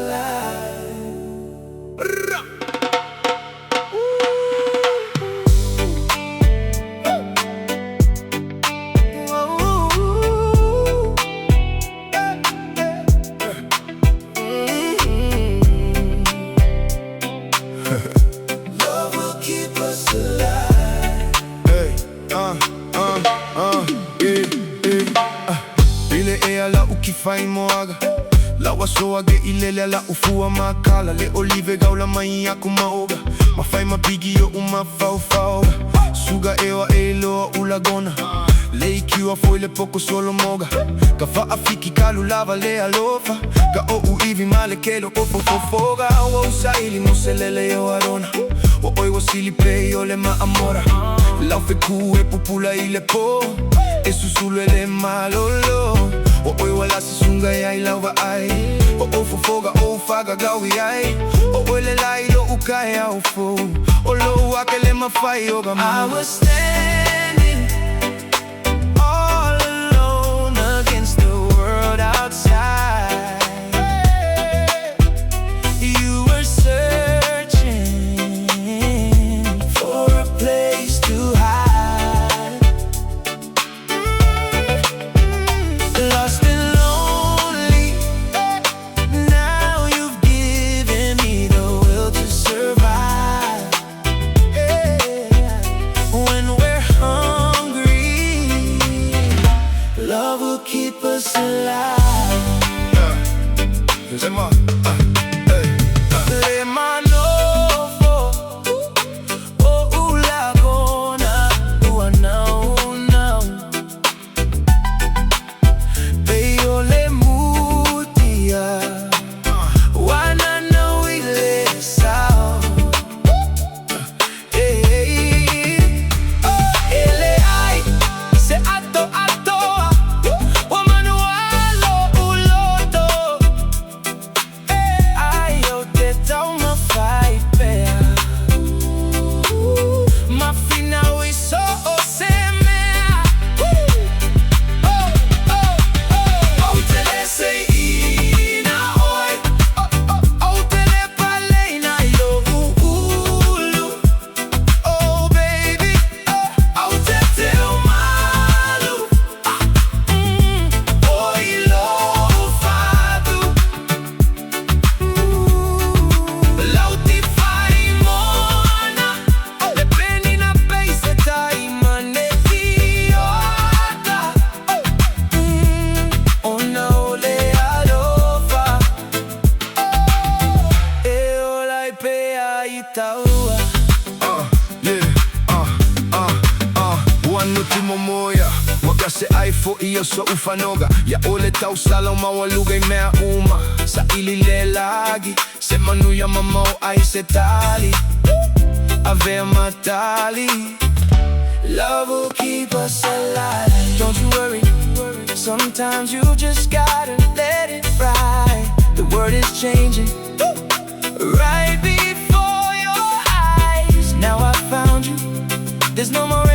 alive. Love will keep us alive. Hey, Ile e ala ukifai moaga La wasoage ilele ala ufua makala Le olive gaula mai aku maoga Mafai mabigi yo umafau. Suga ewa eloa ulagona Le ikiwa foi le poko solo moga Ka faafiki kalu lava le alofa Ka o uivi male kelo fofofoga Wa usaili muselele yo arona Wa oi wasili pe yo le maamora Lau feku e pupula ile po E susulu ele malolo O oi wala sisunga ya ilauva ai O fofoga o faga gawi ai O oi le lai lo ukai au fo O lo akele mafai o gama I was standing all alone against the world outside. You were searching for a place to hide. Lost and lonely, now you've given me the will to survive. When we're hungry, love will keep us alive. Le mano o ulagona uanauna Peyo le mutia Wanana wile sao Ele ai se ato Wa manualo uloto Ai eu te tau ma fai pea Ma fina ui so o semea Oute Le Seiina oi Oute Le Paleina yo ulu Oh baby Oute te malu Oi lo fado Lauti fai mona Le penina peise tai manetiota Ona ole alofa E olai pea itaua Wanu timo moya Wakase aifo iyo so ufanoga Ya ole tau sala mawaluga i mea uma Sa ili le lagi Se manu ya mamau ai se tali Avea matali Love will keep us alive. Don't you worry, sometimes you just gotta let it ride. The world is changing right before your eyes. Now I found you, there's no more